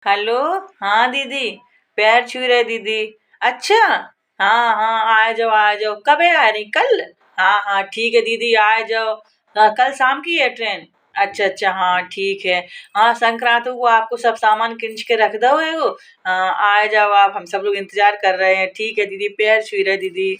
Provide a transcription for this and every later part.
Hello. हाँ दीदी, पैर छू रहे दीदी। अच्छा। हाँ हाँ, आ जाओ आ जाओ, कब है आ रही, कल? हाँ हाँ ठीक है दीदी, आ जाओ। कल शाम की है ट्रेन? अच्छा अच्छा, हाँ ठीक है। हाँ, संक्रांत को आपको सब सामान किंच के रख दो एगो। हाँ, आ जाओ आप, हम सब लोग इंतजार कर रहे हैं। ठीक है दीदी, पैर छू रहे दीदी।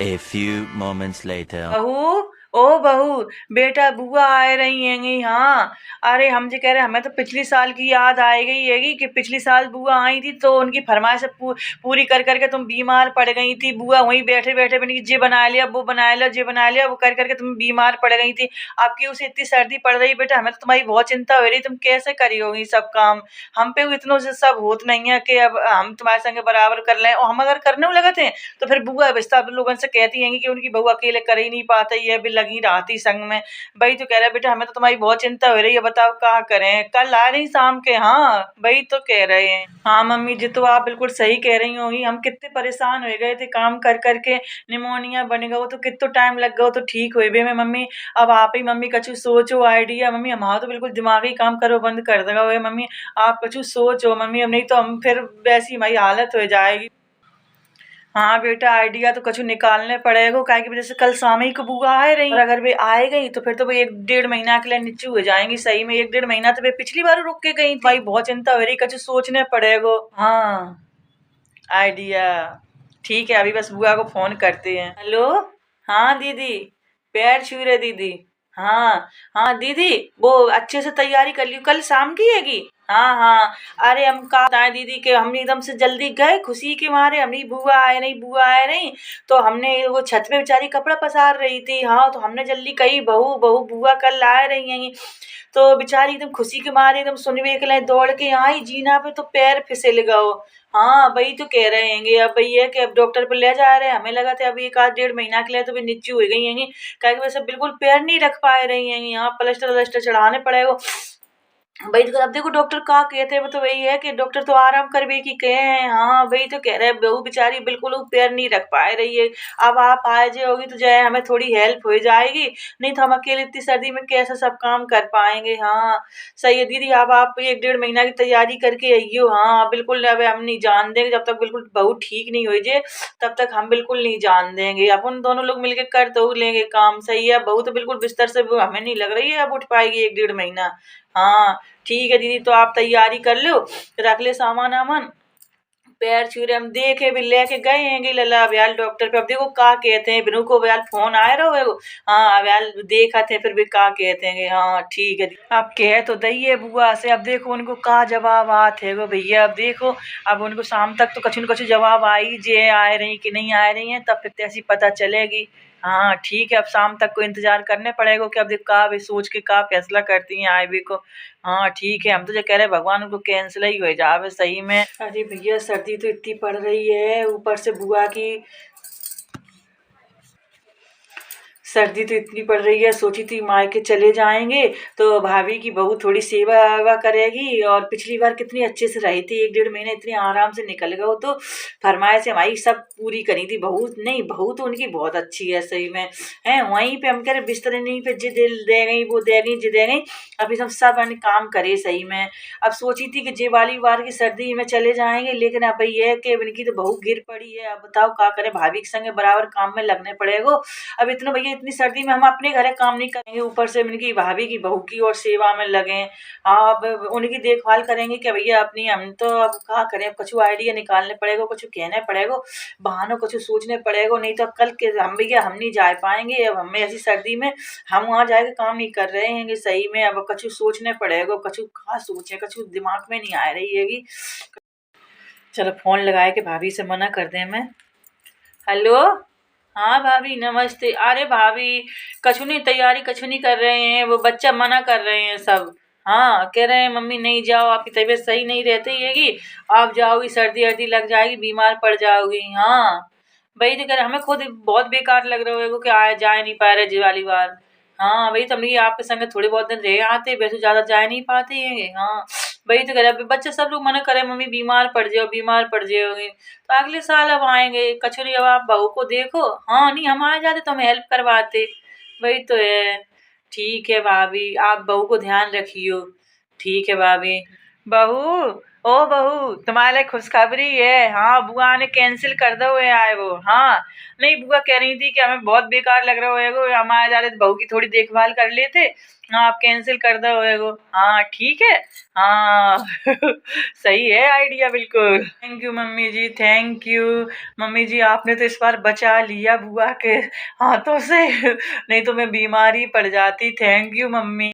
A few moments later. बहू, ओ बहू, बेटा बुआ आ रही हैंगी। हाँ, अरे हम जो कह रहे, हमें तो पिछली साल की याद आ गई हैगी कि पिछली साल बुआ आई थी तो उनकी फरमाइश पूरी कर करके तुम बीमार पड़ गई थी। बुआ वहीं बैठे बैठे बनी ये बना लिया, वो बना लिया, ये बना लिया, वो कर करके तुम बीमार पड़ गई थी। आपकी उसे इतनी सर्दी पड़ रही बेटा, हमें तो तुम्हारी बहुत चिंता हो रही, तुम कैसे करी होगी सब काम। हम पे इतना से सब होत नहीं है कि अब हम तुम्हारे संग बराबर कर लें, और हम अगर करने लगे थे तो फिर बुआ बिस्ता लोगों से कहती हैं कि उनकी बहू अकेले कर ही नहीं पाती है, भी लगी रहती संग में। वही तो कह रहा है बेटा, हमें तो तुम्हारी बहुत चिंता हो रही है, बताओ क्या करें। कल आ रही शाम के? हाँ वही तो कह रहे हैं। हाँ मम्मी जी, तो आप बिल्कुल सही कह रही होगी, हम कितने परेशान हो गए थे काम कर करके। निमोनिया बनेगा वो तो कितना टाइम लग गया, वो तो ठीक हुए भी में मम्मी। अब आप ही मम्मी कछु सोचो आइडिया मम्मी, हमारा तो बिल्कुल दिमाग ही काम करो बंद कर देगा वो मम्मी। आप कछु सोचो मम्मी, अब नहीं तो हम फिर वैसी हमारी हालत हो जाएगी। हाँ बेटा, आइडिया तो कछु निकालने पड़ेगा, काहे की वजह से कल शाम ही को बुआ आ रही, और अगर वे आए गई तो फिर तो वो 1 डेढ़ महीना के लिए नीचे हो जाएंगी। सही में 1 डेढ़ महीना तो वे पिछली बार रुक के गई थी। भाई बहुत चिंता हो रही, कछु सोचने पड़ेगा। हाँ, आइडिया ठीक है, अभी बस बुआ को फोन करते हैं। हेलो। हाँ दीदी, पैर छू रहे दीदी। हाँ हाँ दीदी, वो अच्छे से तैयारी कर लियो, कल शाम की हैगी। हाँ हाँ। अरे हम का बताएं दीदी के हम एकदम से जल्दी गए खुशी के मारे, हमने बुआ आए नहीं बुआ आए नहीं। तो हमने वो छत पे बेचारी कपड़ा पसार रही थी, हाँ तो हमने जल्दी कही बहू बहू बुआ कल आ रही हैं। तो बेचारी एकदम खुशी के मारे एकदम सुनवे के लिए दौड़ के आई जीना पे, तो पैर फिसल गओ। हाँ वही तो कह रहे हैंगे, अब वही है कि अब डॉक्टर पे ले जा रहे हैं, हमें लगा था अब 1 आध 1.5 महीना के लिए तो वे नीचे हो गई हैंगी। काहे की वैसे बिल्कुल पैर नहीं रख पा रही हैंगी, यहाँ प्लास्टर व्लास्टर चढ़ाने पड़ेगा। वही तो, अब देखो डॉक्टर का कहते हैं, वो तो वही है कि डॉक्टर तो आराम करवे की कहे हैं। हाँ वही तो कह रहे हैं, बहू बेचारी बिल्कुल वो पैर नहीं रख पा रही है। अब आप आ जाओगी तो जो है हमें थोड़ी हेल्प हो जाएगी, नहीं तो हम अकेले इतनी सर्दी में कैसे सब काम कर पाएंगे। हाँ सही है दीदी, अब आप 1 डेढ़ महीना की तैयारी करके आइयो। हाँ बिल्कुल, अब हम नहीं जान देंगे जब तक बिल्कुल बहू ठीक नहीं हो जाए, तब तक हम बिल्कुल नहीं जान देंगे। अपन दोनों लोग मिलके कर तो लेंगे काम। सही है, बहू तो बिल्कुल बिस्तर से हमें नहीं लग रही है अब उठ पाएगी 1 डेढ़ महीना। हाँ ठीक है दीदी, तो आप तैयारी कर लो, रख ले सामान वामान। पैर छू रहे हम देखे भी लेके गए हैं लला अब्याल डॉक्टर पे, अब देखो का कहते हैं, बिनू को अब्याल फोन आए रहो है वो। हाँ अब्याल देखा थे, फिर भी का कहते हैं। हाँ ठीक है अब कह तो दइए बुआ से, अब देखो उनको का जवाब आते है वो भैया। अब देखो, अब उनको शाम तक तो कछु न कछु जवाब आई जे आए रही कि नहीं आए रही है, तब फिर तैसी पता चलेगी। हाँ ठीक है, अब शाम तक को इंतजार करने पड़ेगा कि अब देख का भी सोच के का फैसला करती हैं आए भी को। हाँ ठीक है, हम तो जो कह रहे हैं भगवान उनको कैंसिल ही हो जावे सही में। अरे भैया, सर्दी तो इतनी पड़ रही है, ऊपर से बुआ की सर्दी तो इतनी पड़ रही है, सोची थी मायके चले जाएंगे तो भाभी की बहू थोड़ी सेवा वेवा करेगी, और पिछली बार कितनी अच्छे से रही थी, 1 डेढ़ महीने इतने आराम से निकल गए। वो तो फरमाइश हमारी सब पूरी करी थी। बहू नहीं, बहू तो उनकी बहुत अच्छी है सही में। है वहीं पे हम कह रहे बिस्तर नहीं पे जे दिल दे गई वो दे गई जे दे गई, अभी सब मैंने काम करे सही में। अब सोची थी कि जे वाली बार की सर्दी में चले जाएंगे, लेकिन अब ये है कि इनकी तो बहू गिर पड़ी है। अब बताओ क्या करे, भाभी के संगे बराबर काम में लगने पड़ेगा। अब इतना भैया इतनी सर्दी में हम अपने घर काम नहीं करेंगे, ऊपर से इनकी भाभी की बहू की और सेवा में लगे। अब उनकी देखभाल करेंगे क्या भैया अपनी, हम तो अब क्या करें, अब कुछ आइडिया निकालने पड़ेगा, कुछ कहने पड़ेगा, बहानों कुछ सोचने पड़ेगा, नहीं तो अब कल के हम भैया हम नहीं जा पाएंगे। अब हमें ऐसी सर्दी में हम वहाँ जाके काम नहीं कर रहे हैं सही में। अब कुछ सोचने पड़ेगा, कुछ कहा सोचे, कुछ दिमाग में नहीं आ रही है। चलो फोन लगाए के भाभी से मना कर दें मैं। हेलो। हाँ भाभी नमस्ते। अरे भाभी, कछु नहीं तैयारी कछु नहीं कर रहे हैं, वो बच्चा मना कर रहे हैं सब। हाँ कह रहे हैं मम्मी नहीं जाओ, आपकी तबीयत सही नहीं रहती हैगी, आप जाओगी सर्दी अर्दी लग जाएगी, बीमार पड़ जाओगी। हाँ वही तो कह रहे, हमें खुद बहुत बेकार लग रहा है कि आए जा नहीं पा रहे जी वाली बार। हाँ वही तो, हम आपके संग थोड़े बहुत दिन रह आते, वैसे ज्यादा जा नहीं पाते हैं। हाँ वही तो कह रहे, बच्चे सब लोग मना करे मम्मी बीमार पड़ जाओगे, तो अगले साल अब आएंगे। कचौरी अब आप बहू को देखो। हाँ नहीं, हम आ जाते तो हम हेल्प करवाते। वही तो है। ठीक है भाभी, आप बहू को ध्यान रखियो। ठीक है भाभी। बहू, ओ बहू तुम्हारे लिए खुशखबरी है। हाँ बुआ ने कैंसिल कर दो है वो। हाँ नहीं बुआ कह रही थी कि हमें बहुत बेकार लग रहा है वो, हमारे जा रहे बहू की थोड़ी देखभाल कर लेते। हाँ आप कैंसिल कर दो है वो। हाँ ठीक है। हाँ सही है आइडिया बिल्कुल। Thank you mummy ji, thank you. Mummy ji आपने तो इस बार बचा लिया बुआ के हाथों से, नहीं तो मैं बीमार ही पड़ जाती। Thank you mummy.